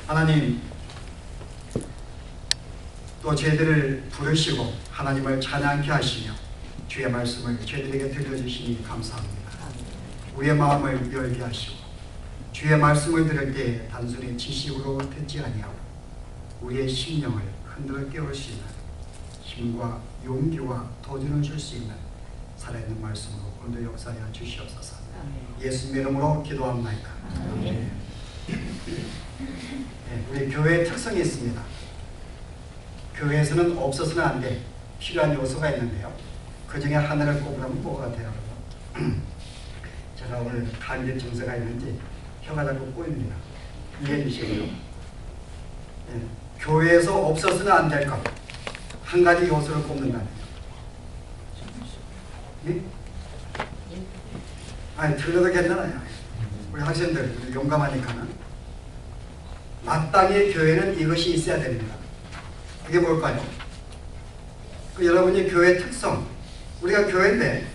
하나님, 또 저희들을 부르시고 하나님을 찬양케 하시며 주의 말씀을 저희들에게 들려주시니 감사합니다. 우리의 마음을 열게 하시고 주의 말씀을 들을 때 단순히 지식으로 듣지 아니하고 우리의 심령을 흔들어 깨울 수 있는 힘과 용기와 도전을 줄 수 있는 살아있는 말씀으로 오늘도 역사하여 주시옵소서. 예수님의 이름으로 기도합나이다. 네, 우리 교회의 특성이 있습니다. 교회에서는 없어서는 안 돼 필요한 요소가 있는데요. 그 중에 하나를 꼽으라면 뭐가 같아요? 제가 오늘 감기 증세가 있는지 혀가 자꾸 꼬입니다. 이해해 주시고요. 교회에서 없어서는 안 될 것 한 가지 요소를 꼽는다면 아니 틀려도 괜찮아요. 우리 학생들 우리 용감하니까는 마땅히 교회는 이것이 있어야 됩니다. 그게 뭘까요? 여러분이 교회 특성, 우리가 교회인데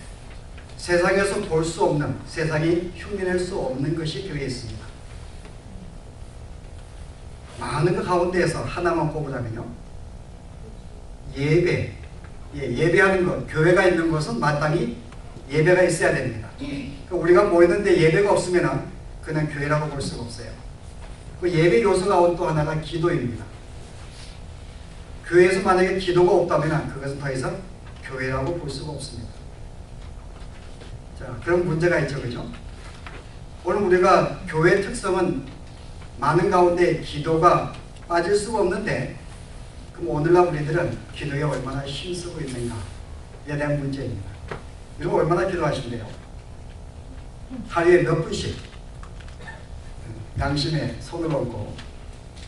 세상에서 볼 수 없는, 세상이 흉내낼 수 없는 것이 교회에 있습니다. 많은 것 가운데에서 하나만 꼽으라면요, 예배하는 것, 교회가 있는 것은 마땅히 예배가 있어야 됩니다. 우리가 모이는데 예배가 없으면 그냥 교회라고 볼 수가 없어요. 그 예배 요소 가운데 또 하나가 기도입니다. 교회에서 만약에 기도가 없다면 그것은 더 이상 교회라고 볼 수가 없습니다. 자, 그런 문제가 있죠, 그죠? 오늘 우리가 교회의 특성은 많은 가운데 기도가 빠질 수가 없는데, 그럼 오늘날 우리들은 기도에 얼마나 힘쓰고 있는가에 대한 문제입니다. 여러분 얼마나 기도하신대요? 하루에 몇 분씩 양심에 손을 얹고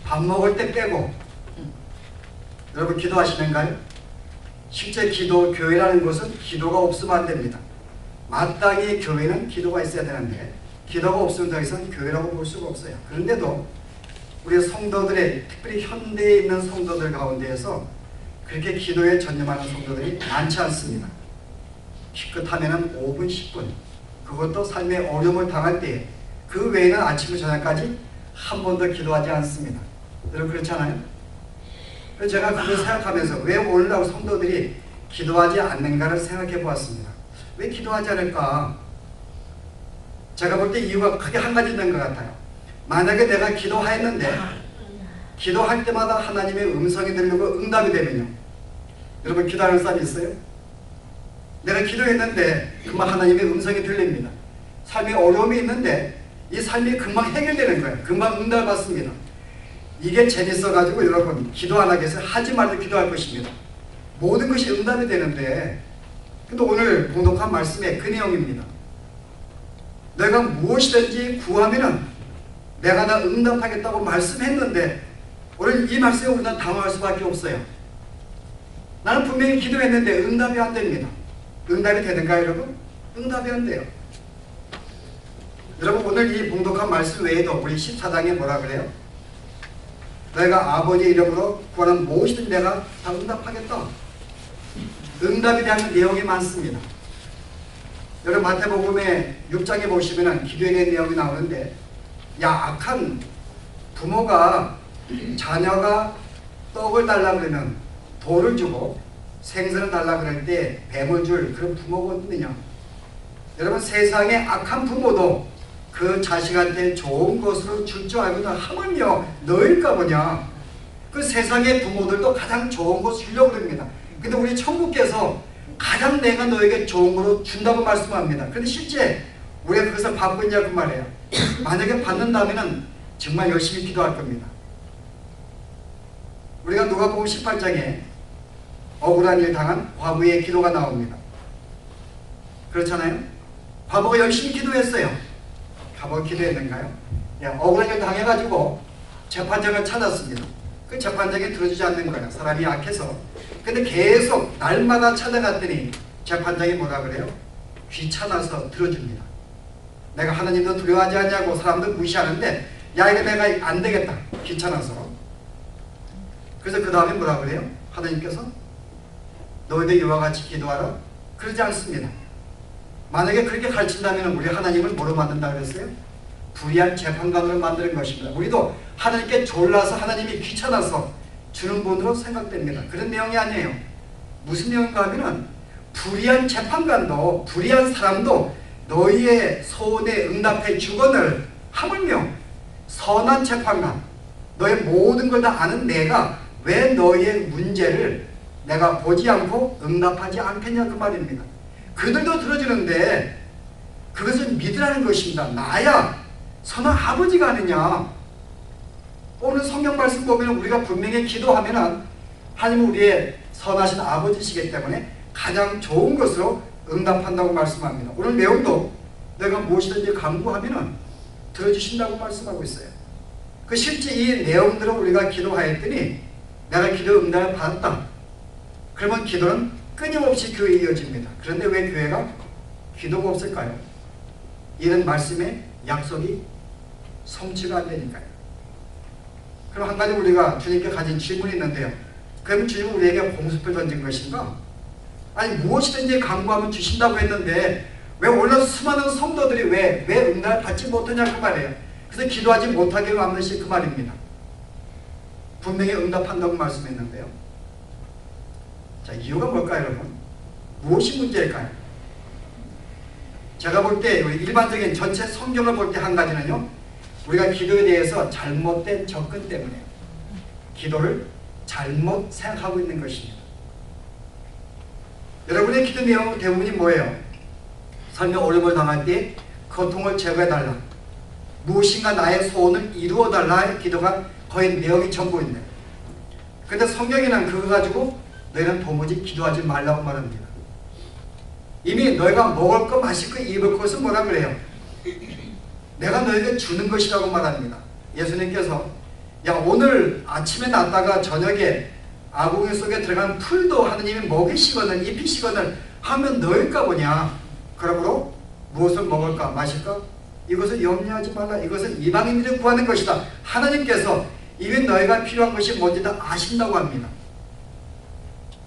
밥 먹을 때 빼고 여러분 기도하시는가요? 실제 기도, 교회라는 것은 기도가 없으면 안 됩니다. 마땅히 교회는 기도가 있어야 되는데 기도가 없으면 더 이상 교회라고 볼 수가 없어요. 그런데도 우리 성도들의, 특별히 현대에 있는 성도들 가운데에서 그렇게 기도에 전념하는 성도들이 많지 않습니다. 기껏하면 5분, 10분, 그것도 삶의 어려움을 당할 때 그 외에는 아침부터 저녁까지 한 번도 기도하지 않습니다. 여러분 그렇잖아요? 그래서 제가 그걸 생각하면서 왜 오늘날 성도들이 기도하지 않는가를 생각해 보았습니다. 왜 기도하지 않을까? 제가 볼 때 이유가 크게 한 가지 있는 것 같아요. 만약에 내가 기도하였는데 기도할 때마다 하나님의 음성이 들리고 응답이 되면요, 여러분 기도하는 사람이 있어요? 내가 기도했는데 금방 하나님의 음성이 들립니다. 삶에 어려움이 있는데 이 삶이 금방 해결되는 거예요. 금방 응답을 받습니다. 이게 재밌어가지고 여러분 기도 안 하겠어요? 하지 말고 기도할 것입니다. 모든 것이 응답이 되는데, 근데 오늘 봉독한 말씀에 그 내용입니다. 내가 무엇이든지 구하면은 내가 다 응답하겠다고 말씀했는데 오늘 이 말씀에 우리는 당황할 수밖에 없어요. 나는 분명히 기도했는데 응답이 안 됩니다. 응답이 되는가요, 여러분? 응답이 안 돼요. 여러분 오늘 이 봉독한 말씀 외에도 우리 14장에 뭐라 그래요? 내가 아버지 이름으로 구하는 무엇이든 내가 다 응답하겠다. 응답에 대한 내용이 많습니다. 여러분 마태복음의 6장에 보시면 기도에 대한 내용이 나오는데, 악한 부모가 자녀가 떡을 달라 그러면 돌을 주고 생선을 달라 그럴 때 뱀을 줄 그런 부모가 없느냐? 여러분 세상에 악한 부모도 그 자식한테 좋은 것으로 줄 줄 알고는 하물며 너일까 보냐. 그 세상의 부모들도 가장 좋은 것을 주려고 합니다. 근데 우리 천국께서 가장 내가 너에게 좋은 거로 준다고 말씀합니다. 그런데 실제 우리가 그것을 받고 있냐 그 말이에요. 만약에 받는다면 정말 열심히 기도할 겁니다. 우리가 누가복음 18장에 억울한 일 당한 과부의 기도가 나옵니다. 그렇잖아요? 과부가 열심히 기도했어요. 과부가 기도했는가요? 억울한 일 당해가지고 재판장을 찾았습니다. 그 재판장이 들어주지 않는 거예요. 사람이 약해서. 근데 계속 날마다 찾아갔더니 재판장이 뭐라 그래요? 귀찮아서 들어줍니다. 내가 하나님도 두려워하지 않냐고 사람들 무시하는데, 이거 내가 안 되겠다. 귀찮아서. 그래서 그 다음에 뭐라 그래요? 하나님께서 너희들 이와 같이 기도하라? 그러지 않습니다. 만약에 그렇게 가르친다면 우리 하나님을 뭐로 만든다 그랬어요? 불의한 재판관으로 만드는 것입니다. 우리도 하나님께 졸라서 하나님이 귀찮아서 주는 분으로 생각됩니다. 그런 내용이 아니에요. 무슨 내용인가 하면은 불의한 재판관도 불의한 사람도 너희의 소원에 응답해 주거늘 하물며 선한 재판관 너의 모든 걸 다 아는 내가 왜 너희의 문제를 내가 보지 않고 응답하지 않겠냐 그 말입니다. 그들도 들어주는데 그것을 믿으라는 것입니다. 나야 선한 아버지가 아니냐. 오늘 성경 말씀 보면 우리가 분명히 기도하면 하나님은 우리의 선하신 아버지시기 때문에 가장 좋은 것으로 응답한다고 말씀합니다. 오늘 내용도 내가 무엇이든지 간구하면 들어주신다고 말씀하고 있어요. 그 실제 이 내용들을 우리가 기도하였더니 내가 기도 응답을 받았다. 그러면 기도는 끊임없이 교회에 이어집니다. 그런데 왜 교회가 기도가 없을까요? 이런 말씀의 약속이 성취가 안 되니까요. 그럼 한 가지 우리가 주님께 가진 질문이 있는데요. 그럼 주님은 우리에게 공수표 던진 것인가? 아니 무엇이든지 간구하면 주신다고 했는데 왜 오늘 수많은 성도들이 왜 응답을 받지 못하냐 그 말이에요. 그래서 기도하지 못하게 만든 것이 그 말입니다. 분명히 응답한다고 말씀했는데요. 자, 이유가 뭘까요, 여러분? 무엇이 문제일까요? 제가 볼 때 일반적인 전체 성경을 볼 때 한 가지는요. 우리가 기도에 대해서 잘못된 접근 때문에 기도를 잘못 생각하고 있는 것입니다. 여러분의 기도 내용 대부분이 뭐예요? 삶의 어려움을 당할 때 고통을 제거해달라. 무엇인가 나의 소원을 이루어달라의 기도가 거의 내용이 전부인데 그런데 성경에는 그거 가지고 너희는 도무지 기도하지 말라고 말합니다. 이미 너희가 먹을 것, 마실 것, 입을 것은 뭐라 그래요? 내가 너희에게 주는 것이라고 말합니다. 예수님께서 야 오늘 아침에 났다가 저녁에 아궁이 속에 들어간 풀도 하느님이 먹이시거늘 입히시거늘 하면 너일까 보냐. 그러므로 무엇을 먹을까 마실까 이것을 염려하지 말라. 이것은 이방인들이 구하는 것이다. 하나님께서 이미 너희가 필요한 것이 뭔지 다 아신다고 합니다.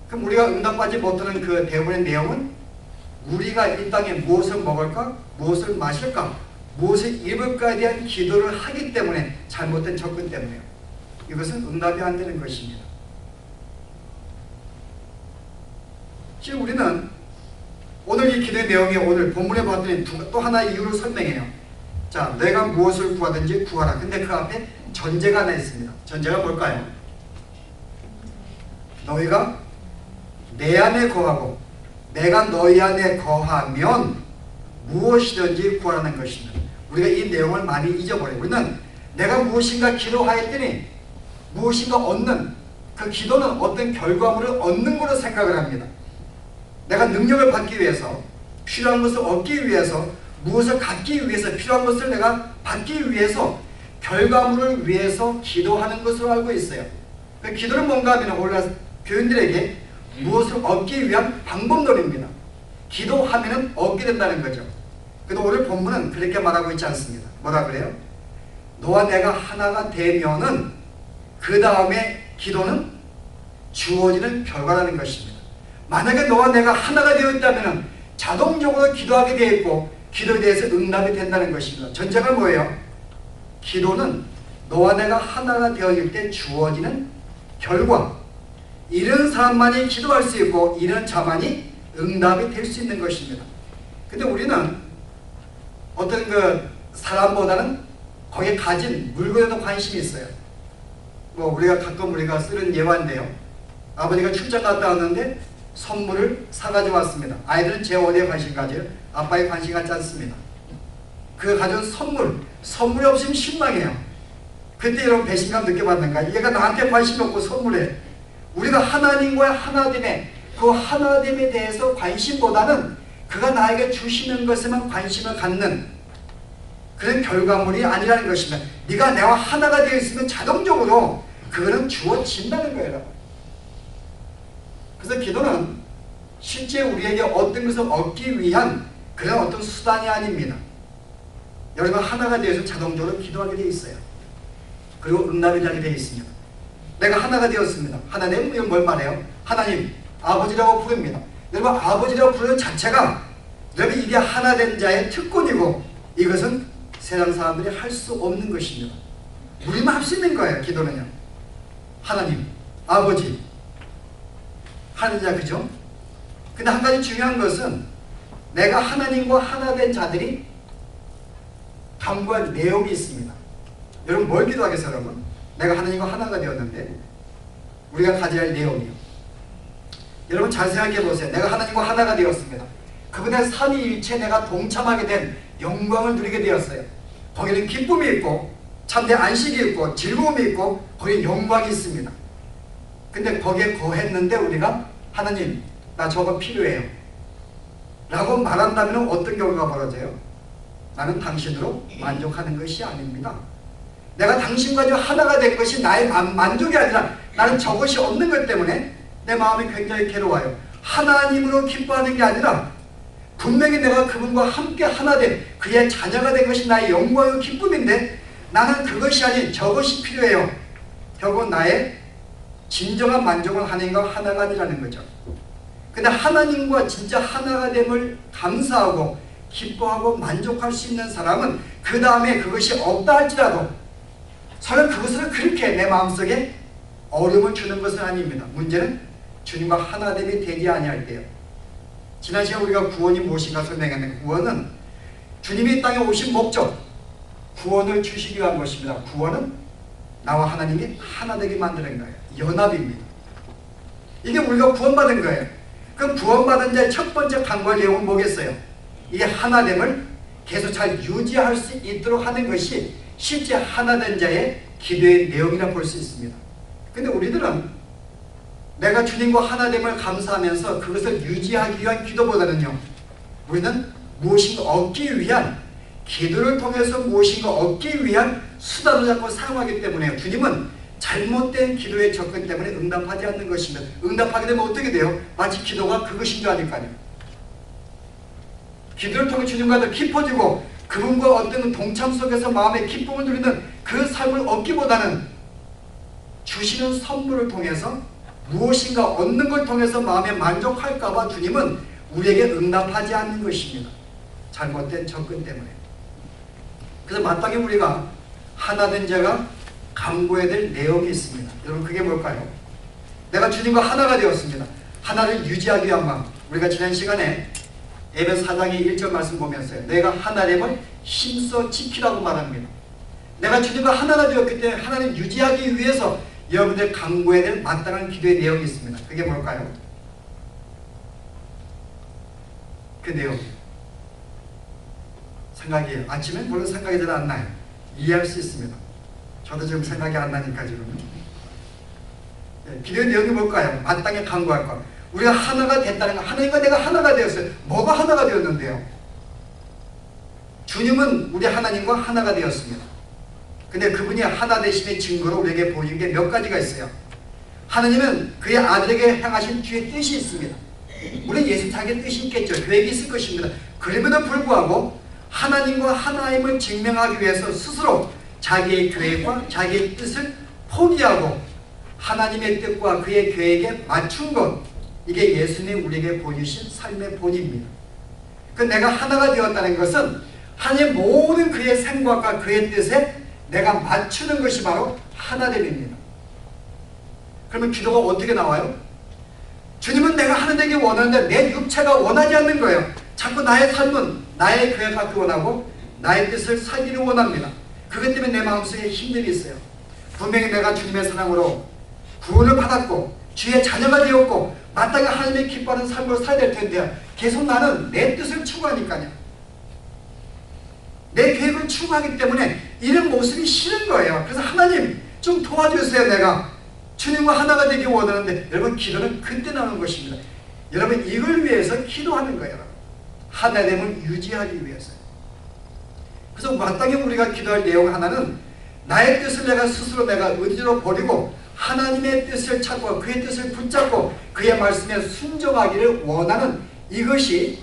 그럼 우리가 응답받지 못하는 그 대부분의 내용은 우리가 이 땅에 무엇을 먹을까 무엇을 마실까 무엇을 입을까에 대한 기도를 하기 때문에 잘못된 접근 때문에요. 이것은 응답이 안 되는 것입니다. 지금 우리는 오늘 이 기도의 내용이 오늘 본문에 봤더니 또 하나의 이유를 설명해요. 자, 내가 무엇을 구하든지 구하라. 근데 그 앞에 전제가 하나 있습니다. 전제가 뭘까요? 너희가 내 안에 거하고 내가 너희 안에 거하면 무엇이든지 구하라는 것입니다. 우리가 이 내용을 많이 잊어버려요. 우리는 내가 무엇인가 기도하였더니 무엇인가 얻는 그 기도는 어떤 결과물을 얻는 걸로 생각을 합니다. 내가 능력을 받기 위해서 필요한 것을 얻기 위해서 무엇을 갖기 위해서 필요한 것을 내가 받기 위해서 결과물을 위해서 기도하는 것으로 알고 있어요. 그 기도는 뭔가 하면 오늘 교인들에게 무엇을 얻기 위한 방법론입니다. 기도하면 얻게 된다는 거죠. 그런데 오늘 본문은 그렇게 말하고 있지 않습니다. 뭐라 그래요? 너와 내가 하나가 되면은 그 다음에 기도는 주어지는 결과라는 것입니다. 만약에 너와 내가 하나가 되어 있다면 자동적으로 기도하게 되어 있고 기도에 대해서 응답이 된다는 것입니다. 전제가 뭐예요? 기도는 너와 내가 하나가 되어 있을 때 주어지는 결과. 이런 사람만이 기도할 수 있고 이런 자만이 응답이 될 수 있는 것입니다. 근데 우리는 어떤 그 사람보다는 거기에 가진 물건에도 관심이 있어요. 뭐 우리가 가끔 우리가 쓰는 예화인데요. 아버지가 출장 갔다 왔는데 선물을 사가지고 왔습니다. 아이들은 제 어디에 관심 가져요? 아빠에 관심 갖지 않습니다. 그 가져온 선물이 없으면 실망해요. 그때 이런 배신감 느껴봤는가? 얘가 나한테 관심이 없고 선물해. 우리가 하나님과의 하나됨에 그 하나됨에 대해서 관심보다는 그가 나에게 주시는 것에만 관심을 갖는 그런 결과물이 아니라는 것입니다. 네가 내가 하나가 되어 있으면 자동적으로 그거는 주어진다는 거예요. 그래서 기도는 실제 우리에게 어떤 것을 얻기 위한 그런 어떤 수단이 아닙니다. 여러분 하나가 되어서 자동적으로 기도하게 되어 있어요. 그리고 응답이 나게 되어 있습니다. 내가 하나가 되었습니다. 하나님, 이건 뭘 말해요? 하나님, 아버지라고 부릅니다. 여러분 아버지라고 부르는 자체가 여러분 이게 하나된 자의 특권이고 이것은 세상 사람들이 할 수 없는 것입니다. 우리만 할 수 있는 거예요. 기도는요. 하나님, 아버지, 하느냐, 그죠? 근데 한 가지 중요한 것은 내가 하나님과 하나 된 자들이 간구할 내용이 있습니다. 여러분 뭘 기도하겠어요, 여러분? 내가 하나님과 하나가 되었는데 우리가 가져야 할 내용이요. 여러분 잘 생각해 보세요. 내가 하나님과 하나가 되었습니다. 그분의 삼위일체 내가 동참하게 된 영광을 누리게 되었어요. 거기는 기쁨이 있고 참된 안식이 있고 즐거움이 있고 거기에 영광이 있습니다. 근데 거기에 거했는데 우리가 하나님 나 저거 필요해요 라고 말한다면 어떤 경우가 벌어져요? 나는 당신으로 만족하는 것이 아닙니다. 내가 당신과 좀 하나가 된 것이 나의 만족이 아니라 나는 저것이 없는 것 때문에 내 마음이 굉장히 괴로워요. 하나님으로 기뻐하는 게 아니라 분명히 내가 그분과 함께 하나 된 그의 자녀가 된 것이 나의 영광이고 기쁨인데 나는 그것이 아닌 저것이 필요해요. 결국 나의 진정한 만족은 하나님과 하나가 아니라는 거죠. 근데 하나님과 진짜 하나가 됨을 감사하고 기뻐하고 만족할 수 있는 사람은 그 다음에 그것이 없다 할지라도 설령 그것을 그렇게 내 마음속에 어려움을 주는 것은 아닙니다. 문제는 주님과 하나됨이 되지 아니할 때요. 지난 시간 우리가 구원이 무엇인가 설명했는데 구원은 주님이 이 땅에 오신 목적, 구원을 주시기 위한 것입니다. 구원은 나와 하나님이 하나 되게 만드는 거예요. 연합입니다. 이게 우리가 구원받은 거예요. 그럼 구원받은 자의 첫 번째 간구할 내용은 뭐겠어요? 이 하나됨을 계속 잘 유지할 수 있도록 하는 것이 실제 하나된 자의 기도의 내용이라 볼 수 있습니다. 근데 우리들은 내가 주님과 하나됨을 감사하면서 그것을 유지하기 위한 기도보다는요, 우리는 무엇인가 얻기 위한, 기도를 통해서 무엇인가 얻기 위한 수단을 자꾸 사용하기 때문에 주님은 잘못된 기도의 접근 때문에 응답하지 않는 것입니다. 응답하게 되면 어떻게 돼요? 마치 기도가 그것인 줄 아니까요. 기도를 통해 주님과 더 깊어지고 그분과 어떤 동참 속에서 마음의 기쁨을 누리는 그 삶을 얻기보다는 주시는 선물을 통해서 무엇인가 얻는 걸 통해서 마음에 만족할까 봐 주님은 우리에게 응답하지 않는 것입니다. 잘못된 접근 때문에. 그래서 마땅히 우리가 하나된 자가 간구해야 될 내용이 있습니다. 여러분 그게 뭘까요? 내가 주님과 하나가 되었습니다. 하나를 유지하기 위한 마음. 우리가 지난 시간에 에베소 4장의 1절 말씀 보면서요, 내가 하나됨을 힘써 지키라고 말합니다. 내가 주님과 하나가 되었기 때문에 하나님 유지하기 위해서 여러분들 간구해야 될 마땅한 기도의 내용이 있습니다. 그게 뭘까요? 그 내용 생각이에요. 아침엔 물론 생각이 잘 안 나요. 이해할 수 있습니다. 저도 지금 생각이 안 나니까 지금. 기도의 내용이 뭘까요? 마땅히 간구할 것. 우리가 하나가 됐다는 거, 하나님과 내가 하나가 되었어요. 뭐가 하나가 되었는데요? 주님은 우리 하나님과 하나가 되었습니다. 근데 그분이 하나 되심의 증거로 우리에게 보여준 게 몇 가지가 있어요. 하나님은 그의 아들에게 향하신 주의 뜻이 있습니다. 물론 예수 자기의 뜻이 있겠죠. 계획이 있을 것입니다. 그럼에도 불구하고 하나님과 하나임을 증명하기 위해서 스스로 자기의 계획과 자기의 뜻을 포기하고 하나님의 뜻과 그의 계획에 맞춘 것, 이게 예수님 우리에게 보여주신 삶의 본입니다. 그 내가 하나가 되었다는 것은 하나님의 모든 그의 생각과 그의 뜻에 내가 맞추는 것이 바로 하나됨입니다. 그러면 기도가 어떻게 나와요? 주님은 내가 하나 되기 원하는데 내 육체가 원하지 않는 거예요. 자꾸 나의 삶은 나의 계획을 갖기 원하고 나의 뜻을 살기를 원합니다. 그것 때문에 내 마음속에 힘듦이 있어요. 분명히 내가 주님의 사랑으로 구원을 받았고 주의 자녀가 되었고 마땅히 하나님의 기뻐하는 삶으로 살아야 될 텐데 계속 나는 내 뜻을 추구하니까요. 내 계획을 추구하기 때문에 이런 모습이 싫은 거예요. 그래서 하나님 좀 도와주세요. 내가 주님과 하나가 되기 원하는데, 여러분 기도는 그때 나오는 것입니다. 여러분 이걸 위해서 기도하는 거예요. 하나됨을 유지하기 위해서요. 그래서 마땅히 우리가 기도할 내용 하나는 나의 뜻을 내가 스스로 내가 의지로 버리고 하나님의 뜻을 찾고 그의 뜻을 붙잡고 그의 말씀에 순종하기를 원하는, 이것이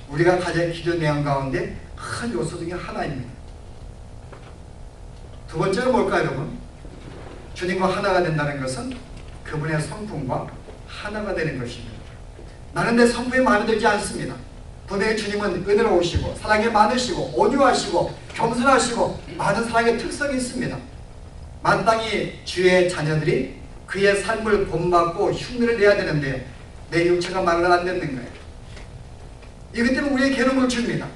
우리가 가진 기도 내용 가운데 큰 요소 중에 하나입니다. 두 번째는 뭘까요, 여러분? 주님과 하나가 된다는 것은 그분의 성품과 하나가 되는 것입니다. 나는 내 성품이 마음에 들지 않습니다. 분명히 주님은 은혜로우시고 사랑이 많으시고 온유하시고 겸손하시고 많은 사랑의 특성이 있습니다. 마땅히 주의 자녀들이 그의 삶을 본받고 흉내를 내야 되는데 내 육체가 말을 안 듣는 거예요. 이것 때문에 우리의 괴로움을 줍니다.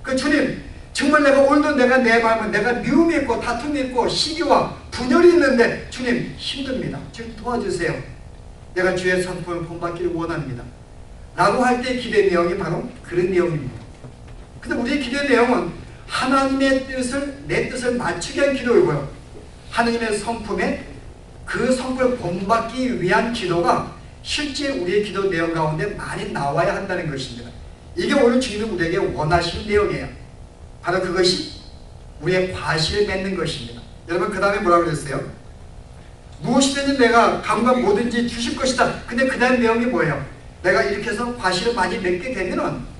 그 주님, 정말 내가 오늘도 내 마음은 내가 미움이 있고 다툼이 있고 시기와 분열이 있는데 주님 힘듭니다. 주님 도와주세요. 내가 주의 성품을 본받기를 원합니다. 라고 할 때 기도의 내용이 바로 그런 내용입니다. 근데 우리의 기도의 내용은 하나님의 뜻을 내 뜻을 맞추게 한 기도이고요. 하나님의 성품에 그 성품을 본받기 위한 기도가 실제 우리의 기도 내용 가운데 많이 나와야 한다는 것입니다. 이게 오늘 주님이 우리에게 원하시는 내용이에요. 바로 그것이 우리의 과실을 맺는 것입니다. 여러분 그 다음에 뭐라고 그랬어요? 무엇이든지 내가 감각 뭐든지 주실 것이다. 근데 그 다음 내용이 뭐예요? 내가 이렇게 해서 과실을 많이 맺게 되면은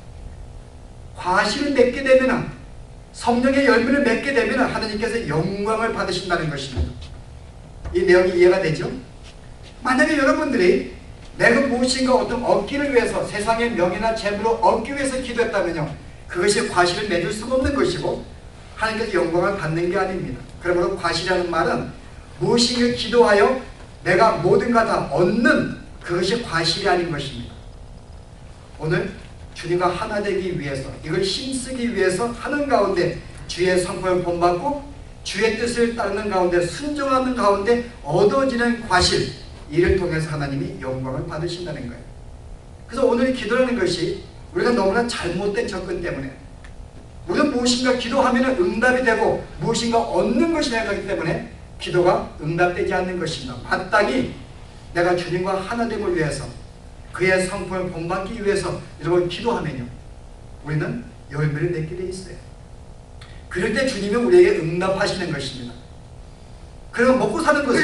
성령의 열매를 맺게 되면은 하나님께서 영광을 받으신다는 것입니다. 이 내용이 이해가 되죠? 만약에 여러분들이 내가 무엇인가 어떤 얻기를 위해서 세상의 명예나 재물을 얻기 위해서 기도했다면요, 그것이 과실을 맺을 수가 없는 것이고 하나님께서 영광을 받는 게 아닙니다. 그러므로 과실이라는 말은 무엇인가 기도하여 내가 모든가 다 얻는 그것이 과실이 아닌 것입니다. 오늘 주님과 하나 되기 위해서 이걸 힘쓰기 위해서 하는 가운데 주의 성품을 본받고 주의 뜻을 따르는 가운데 순종하는 가운데 얻어지는 과실, 이를 통해서 하나님이 영광을 받으신다는 거예요. 그래서 오늘 기도라는 것이 우리가 너무나 잘못된 접근 때문에 우리는 무엇인가 기도하면 응답이 되고 무엇인가 얻는 것이 되기 때문에 기도가 응답되지 않는 것입니다. 마땅히 내가 주님과 하나됨을 위해서 그의 성품을 본받기 위해서 여러분 기도하면요, 우리는 열매를 맺게 돼 있어요. 그럴 때 주님이 우리에게 응답하시는 것입니다. 그리고 먹고 사는 것은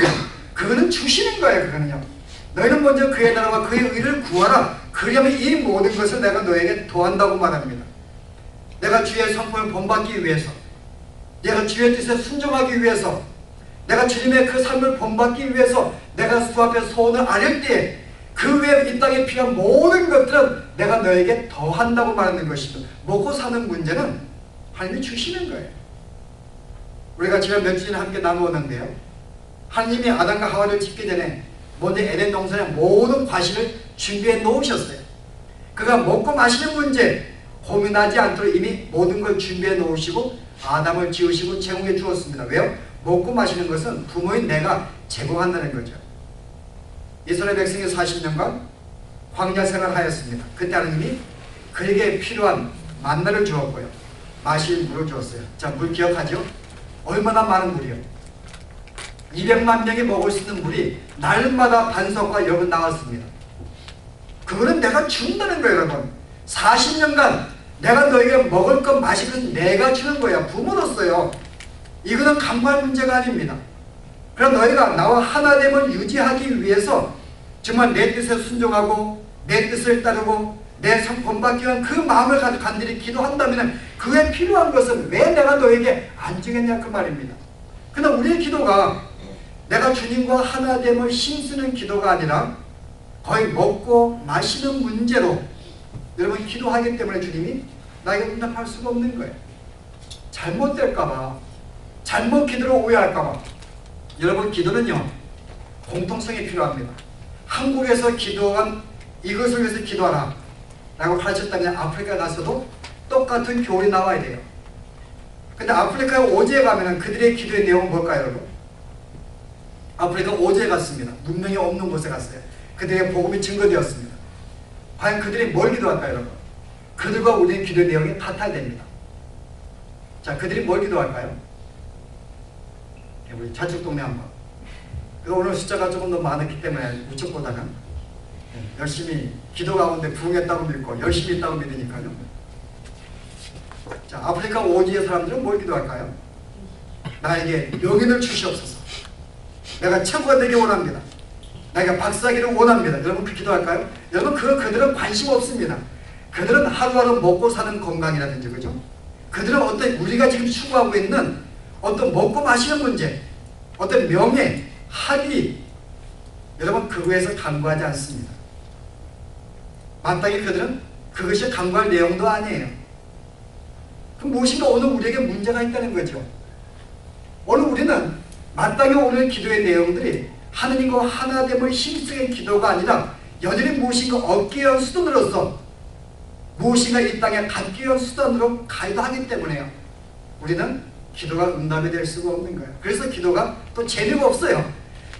그거는 주시는 거예요. 그거는요, 너희는 먼저 그의 나라와 그의 의를 구하라. 그러면 이 모든 것을 내가 너에게 더한다고 말합니다. 내가 주의 성품을 본받기 위해서, 내가 주의 뜻에 순종하기 위해서, 내가 주님의 그 삶을 본받기 위해서 내가 주 앞에 소원을 아릴 때 그 외에 이 땅에 필요한 모든 것들은 내가 너에게 더한다고 말하는 것입니다. 먹고 사는 문제는 하나님이 주시는 거예요. 우리가 지난 며칠 전에 함께 나누었는데요, 하나님이 아담과 하와를 짓기 전에 먼저 에덴 동산에 모든 과실을 준비해 놓으셨어요. 그가 먹고 마시는 문제 고민하지 않도록 이미 모든 걸 준비해 놓으시고 아담을 지으시고 제공해 주었습니다. 왜요? 먹고 마시는 것은 부모인 내가 제공한다는 거죠. 이스라엘 백성이 40년간 광야 생활을 하였습니다. 그때 하나님이 그에게 필요한 만나를 주었고요, 마실 물을 주었어요. 자, 물 기억하죠? 얼마나 많은 물이요? 200만 명이 먹을 수 있는 물이 날마다 반석과 여분 나왔습니다. 그거는 내가 준다는 거예요. 여러분 40년간 내가 너에게 먹을 것 마실 것 내가 주는 거야. 부모로서요. 이거는 간과할 문제가 아닙니다. 그럼 너희가 나와 하나됨을 유지하기 위해서 정말 내 뜻에 순종하고 내 뜻을 따르고 내 본받기 위한 그 마음을 가지고 간절히 기도한다면 그에 필요한 것은 왜 내가 너에게 안 주겠냐 그 말입니다. 그러나 우리의 기도가 내가 주님과 하나됨을 힘쓰는 기도가 아니라 거의 먹고 마시는 문제로 여러분 기도하기 때문에 주님이 나에게 응답할 수가 없는 거예요. 잘못될까봐, 잘못 기도로 오해할까봐. 여러분 기도는요, 공통성이 필요합니다. 한국에서 기도한 이것을 위해서 기도하라 라고 가르쳤다면 아프리카 가서도 똑같은 교훈이 나와야 돼요. 근데 아프리카 오지에 가면 그들의 기도의 내용은 뭘까요? 여러분? 아프리카 오지에 갔습니다. 문명이 없는 곳에 갔어요. 그들의 복음이 증거되었습니다. 과연 그들이 뭘 기도할까요? 여러분? 그들과 우리의 기도의 내용이 같아야 됩니다. 자, 그들이 뭘 기도할까요? 우리 좌측 동네 한번. 오늘 숫자가 조금 더 많았기 때문에 우측보다는 열심히 기도 가운데 부응했다고 믿고 열심히 있다고 믿으니까요. 자, 아프리카 오지의 사람들은 뭘 기도할까요? 나에게 영인을 주시옵소서. 내가 최고가 되기 원합니다. 내가 박사기를 원합니다. 여러분 그 기도할까요? 여러분 그들은 관심 없습니다. 그들은 하루하루 먹고 사는 건강이라든지, 그죠? 그들은 어떤 우리가 지금 추구하고 있는 어떤 먹고 마시는 문제, 어떤 명예, 학위, 여러분 그거에서 간과하지 않습니다. 마땅히 그들은 그것이 간과할 내용도 아니에요. 그 무엇인가 오늘 우리에게 문제가 있다는 거죠. 오늘 우리는 마땅히 오늘 기도의 내용들이 하느님과 하나됨을 힘쓰는 기도가 아니라 여전히 무엇인가 얻기 위한 수단으로서 무엇인가 이 땅에 갖기 위한 수단으로 가기도 하기 때문에요. 우리는 기도가 응답이 될 수가 없는 거예요. 그래서 기도가 또 재미가 없어요.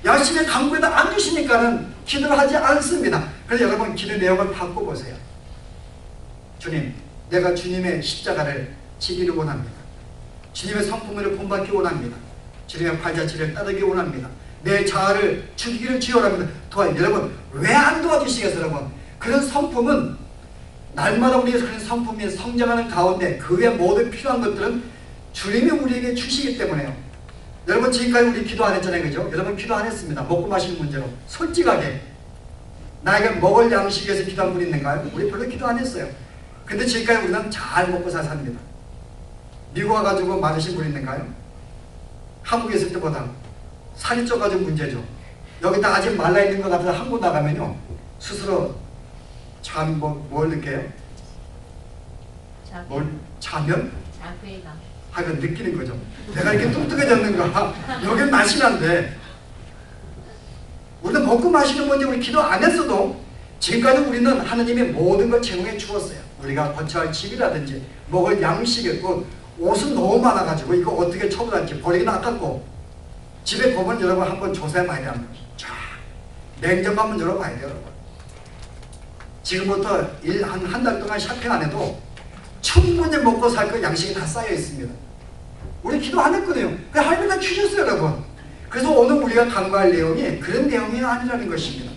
열심히 간구해도 안 주시니까는 기도를 하지 않습니다. 그래서 여러분 기도 내용을 바꿔보세요. 주님, 내가 주님의 십자가를 지기를 원합니다. 주님의 성품을 본받기 원합니다. 주님의 발자취를 따르기 원합니다. 내 자아를 죽이기를 주여랍니다. 여러분 왜 안 도와주시겠어요? 여러분 그런 성품은 날마다 우리에서 그런 성품이 성장하는 가운데 그 외 모든 필요한 것들은 주님이 우리에게 주시기 때문에요. 여러분 지금까지 우리 기도 안 했잖아요. 그죠? 여러분 기도 안 했습니다. 먹고 마시는 문제로 솔직하게 나에게 먹을 양식 위해서 기도한 분 있는가요? 우리 별로 기도 안 했어요. 근데 지금까지 우리는 잘 먹고 잘 삽니다. 미국 와가지고 많으신 분 있는가요? 한국에 있을 때보다 살이 쪄가지고 문제죠. 여기다 아직 말라있는 것 같아서 한국 나가면요 스스로 참 뭘 느껴요? 뭘 자면? 하여간 느끼는 거죠. 내가 이렇게 뚱뚱해졌는가? 여긴 날씬한데 우리는 먹고 마시는 문제 우리 기도 안 했어도 지금까지 우리는 하나님이 모든 걸 제공해 주었어요. 우리가 거처할 집이라든지 먹을 양식이 옷은 너무 많아가지고 이거 어떻게 처분할지 버리기는 아깝고 집에 보면 여러분 한번 조사해 봐야 합니다. 쫙 냉장고 한번 열어봐야 돼요. 여러분. 지금부터 한 달 동안 쇼핑 안 해도 충분히 먹고 살 거 양식이 다 쌓여 있습니다. 우리 기도 안 했거든요. 하나님 다 주셨어요. 여러분. 그래서 오늘 우리가 간구할 내용이 그런 내용이 아니라는 것입니다.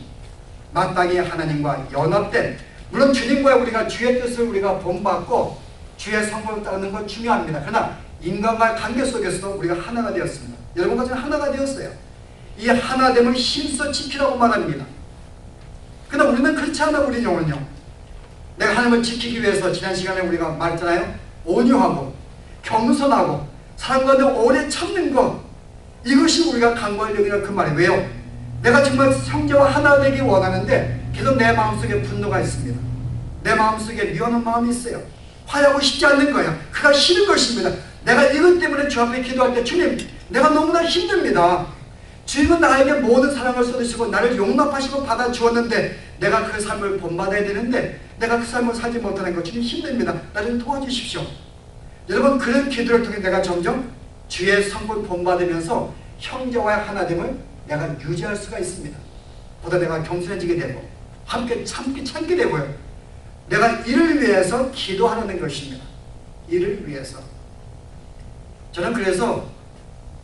마땅히 하나님과 연합된 물론 주님과의 우리가 주의 뜻을 우리가 본받고 주의 성품을 따르는 건 중요합니다. 그러나 인간과의 관계 속에서도 우리가 하나가 되었습니다. 여러분과 저는 하나가 되었어요. 이 하나됨을 힘써 지키라고 말합니다. 그러나 우리는 그렇지 않아. 우리 영혼요. 내가 하나님을 지키기 위해서 지난 시간에 우리가 말했잖아요. 온유하고 겸손하고 사람 가운데 오래 참는 것 이것이 우리가 간구할 내용이라 그 말이에요. 왜요? 내가 정말 형제와 하나 되기 원하는데 계속 내 마음속에 분노가 있습니다. 내 마음속에 미워하는 마음이 있어요. 화해하고 싶지 않는 거예요. 그가 싫은 것입니다. 내가 이것 때문에 주 앞에 기도할 때 주님 내가 너무나 힘듭니다. 주님은 나에게 모든 사랑을 쏟으시고 나를 용납하시고 받아주었는데 내가 그 삶을 본받아야 되는데 내가 그 삶을 살지 못하는 것 주님 힘듭니다. 나를 도와주십시오. 여러분 그런 기도를 통해 내가 점점 주의 성품을 본받으면서 형제와의 하나됨을 내가 유지할 수가 있습니다. 보다 내가 겸손해지게 되고 함께 참게 되고요. 내가 이를 위해서 기도하는 것입니다. 이를 위해서. 저는 그래서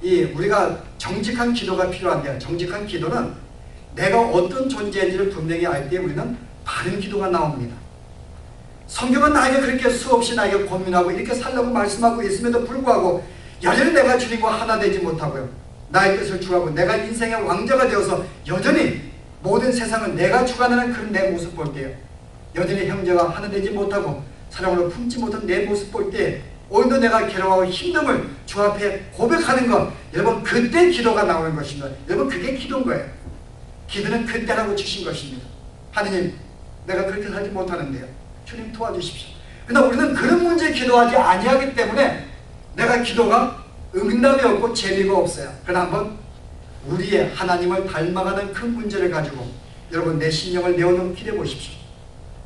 우리가 정직한 기도가 필요한데요. 정직한 기도는 내가 어떤 존재인지를 분명히 알 때 우리는 바른 기도가 나옵니다. 성경은 나에게 그렇게 수없이 나에게 고민하고 이렇게 살라고 말씀하고 있음에도 불구하고 여전히 내가 주님과 하나 되지 못하고요. 나의 뜻을 주하고 내가 인생의 왕자가 되어서 여전히 모든 세상은 내가 주관하는 그런 내 모습 볼 때요. 여전히 형제가 하나 되지 못하고 사랑으로 품지 못한 내 모습 볼 때 오늘도 내가 괴로워하고 힘듦을 주 앞에 고백하는 것 여러분 그때 기도가 나오는 것입니다. 여러분 그게 기도인 거예요. 기도는 그때라고 주신 것입니다. 하느님 내가 그렇게 살지 못하는데요. 주님 도와주십시오. 그러나 우리는 그런 문제에 기도하지 아니하기 때문에 내가 기도가 응답이 없고 재미가 없어요. 그러나 한번 우리의 하나님을 닮아가는 큰 문제를 가지고 여러분 내 신령을 내어놓은 길에 보십시오.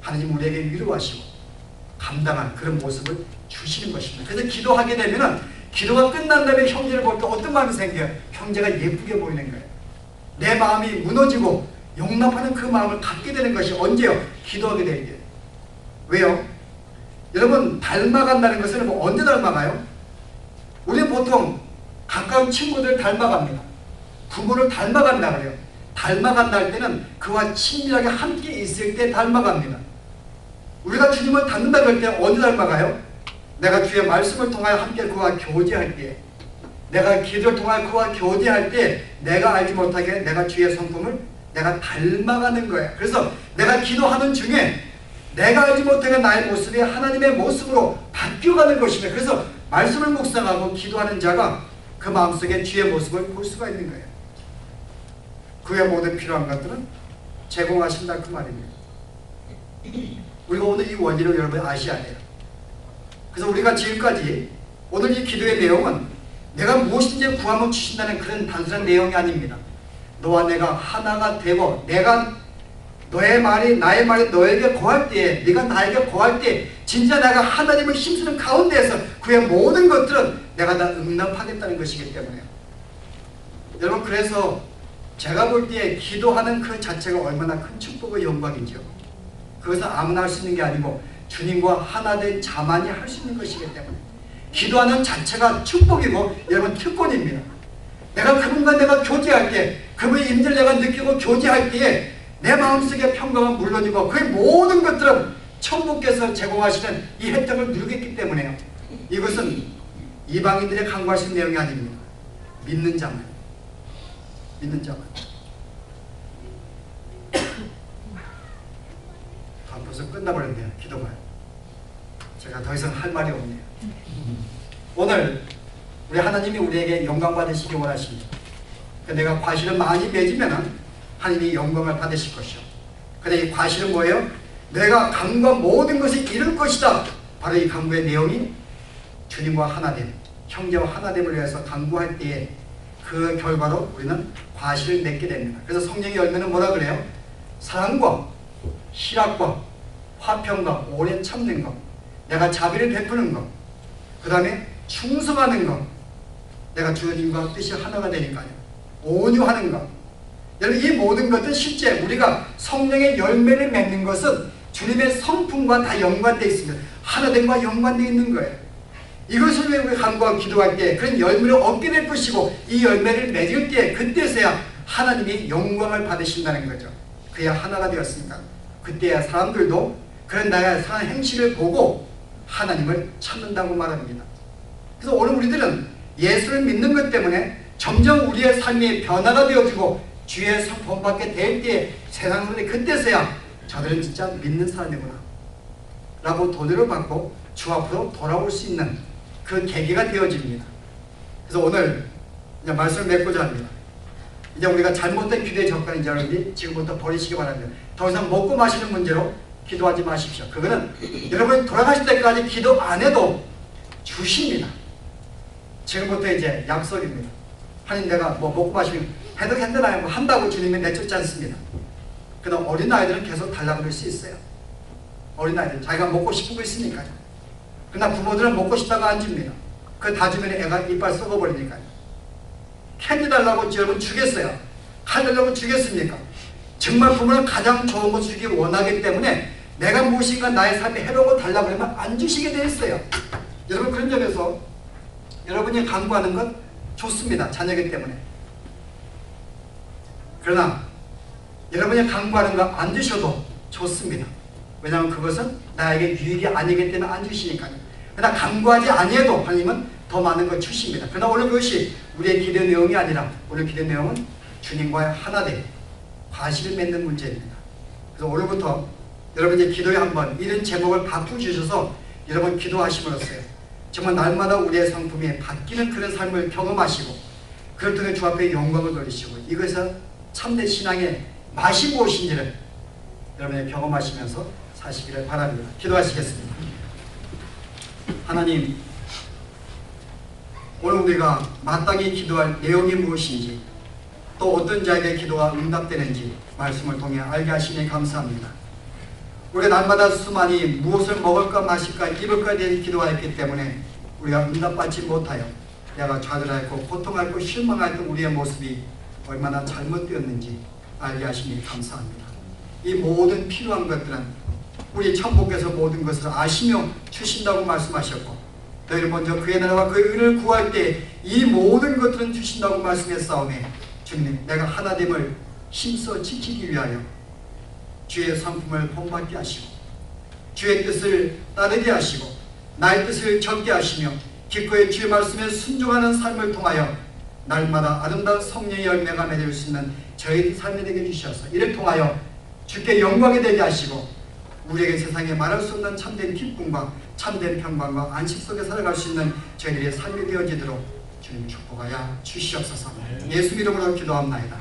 하나님 우리에게 위로하시고 감당한 그런 모습을 주시는 것입니다. 그래서 기도하게 되면 기도가 끝난 다음에 형제를 볼 때 어떤 마음이 생겨요? 형제가 예쁘게 보이는 거예요. 내 마음이 무너지고 용납하는 그 마음을 갖게 되는 것이 언제요? 기도하게 될 때. 왜요? 여러분 닮아간다는 것은 뭐 언제 닮아가요? 우리는 보통 가까운 친구들 닮아갑니다. 부모를 닮아간다 그래요. 닮아간다 할 때는 그와 친밀하게 함께 있을 때 닮아갑니다. 우리가 주님을 닮는다 그럴 때 어디 닮아가요? 내가 주의 말씀을 통하여 함께 그와 교제할 때, 내가 기도를 통하여 그와 교제할 때 내가 알지 못하게 내가 주의 성품을 내가 닮아가는 거예요. 그래서 내가 기도하는 중에 내가 알지 못하게 나의 모습이 하나님의 모습으로 바뀌어가는 것입니다. 그래서 말씀을 묵상하고 기도하는 자가 그 마음속에 주의 모습을 볼 수가 있는 거예요. 그의 모든 필요한 것들은 제공하신다 그 말입니다. 우리가 오늘 이 원리를 여러분 아셔야 돼요. 그래서 우리가 지금까지 오늘 이 기도의 내용은 내가 무엇인지 구하면 주신다는 그런 단순한 내용이 아닙니다. 너와 내가 하나가 되고 내가 너의 말이 나의 말이 너에게 고할 때에 네가 나에게 고할 때 진짜 내가 하나님을 힘쓰는 가운데에서 그의 모든 것들은 내가 다 응답하겠다는 것이기 때문에 여러분, 그래서 제가 볼 때에 기도하는 그 자체가 얼마나 큰 축복의 영광이죠. 그것은 아무나 할 수 있는 게 아니고 주님과 하나 된 자만이 할 수 있는 것이기 때문에 기도하는 자체가 축복이고 여러분 특권입니다. 내가 그분과 내가 교제할 때 그분의 임재를 내가 느끼고 교제할 때에 내 마음속에 평강은 물론이고 그의 모든 것들은 천국께서 제공하시는 이 혜택을 누리겠기 때문에요. 이것은 이방인들의 간구하신 내용이 아닙니다. 믿는 자만. 믿는 자만. 벌써 끝나버렸네요. 기도가. 제가 더 이상 할 말이 없네요. 오늘 우리 하나님이 우리에게 영광 받으시기 원하십니다. 내가 과실을 많이 맺으면 하나님이 영광을 받으실 것이요. 근데 이 과실은 뭐예요? 내가 강구한 모든 것을 이룰 것이다. 바로 이 강구의 내용이 주님과 하나됨, 형제와 하나됨을 위해서 강구할 때에 그 결과로 우리는 과실을 맺게 됩니다. 그래서 성령의 열매는 뭐라 그래요? 사랑과 희락과 화평과 오래 참는 것, 내가 자비를 베푸는 것, 그 다음에 충성하는 것, 내가 주님과 뜻이 하나가 되니까요. 온유하는 것. 여러분, 이 모든 것은 실제 우리가 성령의 열매를 맺는 것은 주님의 성품과 다 연관되어 있습니다. 하나됨과 연관되어 있는 거예요. 이것을 왜 우리 간구하고 기도할 때 그런 열매를 얻게 될 것이고 이 열매를 맺을 때 그때서야 하나님이 영광을 받으신다는 거죠. 그야 하나가 되었으니까 그때야 사람들도 그런 나의 선한 행실을 보고 하나님을 찾는다고 말합니다. 그래서 오늘 우리들은 예수를 믿는 것 때문에 점점 우리의 삶이 변화가 되어지고 주의 성품 받게 될 때에 세상 사람들이 그때서야 저들은 진짜 믿는 사람이구나 라고 도전을 받고 주 앞으로 돌아올 수 있는 그 계기가 되어집니다. 그래서 오늘 이제 말씀을 맺고자 합니다. 이제 우리가 잘못된 기도에 접근한 자들이 지금부터 버리시기 바랍니다. 더 이상 먹고 마시는 문제로 기도하지 마십시오. 그거는 여러분이 돌아가실 때까지 기도 안 해도 주십니다. 지금부터 이제 약속입니다. 하나님, 내가 뭐 먹고 마시면 해도 했나요? 뭐 한다고 주님이 내쫓지 않습니다. 그러나 어린아이들은 계속 달라고 그럴 수 있어요. 어린아이들은 자기가 먹고 싶은 거 있으니까요. 그러나 부모들은 먹고 싶다고 안 줍니다. 그거 다 주면 애가 이빨 썩어버리니까요. 캔디 달라고 여러분 주겠어요? 칼 달라고 주겠습니까? 정말 부모는 가장 좋은 거 주기 원하기 때문에 내가 무엇인가 나의 삶에 해로운 거 달라고 하면 안 주시게 되어 있어요. 여러분, 그런 점에서 여러분이 간구하는 건 좋습니다. 자녀이기 때문에. 그러나 여러분이 간구하는 거 안 주셔도 좋습니다. 왜냐하면 그것은 나에게 유익이 아니기 때문에 안 주시니까요. 그러나 간구하지 아니해도 하나님은 더 많은 걸 주십니다. 그러나 오늘 그것이 우리의 기도 내용이 아니라 오늘 기도 내용은 주님과의 하나됨, 과실을 맺는 문제입니다. 그래서 오늘부터 여러분 이제 기도에 한번 이런 제목을 바꾸주셔서 여러분 기도하심으로써요. 정말 날마다 우리의 성품이 바뀌는 그런 삶을 경험하시고 그럴 통해 주 앞에 영광을 돌리시고 이것은 참된 신앙의 맛이 무엇인지를 여러분이 경험하시면서 사시기를 바랍니다. 기도하시겠습니다. 하나님, 오늘 우리가 마땅히 기도할 내용이 무엇인지 또 어떤 자에게 기도가 응답되는지 말씀을 통해 알게 하시니 감사합니다. 우리가 날마다 수많이 무엇을 먹을까 마실까 입을까 대해 기도하였기 때문에 우리가 응답받지 못하여 내가 좌절하였고 고통하였고 실망하였던 우리의 모습이 얼마나 잘못되었는지 알게 하시니 감사합니다. 이 모든 필요한 것들은 우리 천국에서 모든 것을 아시며 주신다고 말씀하셨고 너희를 먼저 그의 나라와 그의 의를 구할 때 이 모든 것들은 주신다고 말씀했사오매 주님, 내가 하나됨을 힘써 지키기 위하여 주의 성품을 본받게 하시고 주의 뜻을 따르게 하시고 나의 뜻을 적게 하시며 기꺼이 주의 말씀에 순종하는 삶을 통하여 날마다 아름다운 성령의 열매가 맺을 수 있는 저희 삶이 되게 주셔서 이를 통하여 주께 영광이 되게 하시고 우리에게 세상에 말할 수 없는 참된 기쁨과 참된 평강과 안식 속에 살아갈 수 있는 저희들의 삶이 되어지도록 주님 축복하여 주시옵소서. 예수 이름으로 기도합나이다.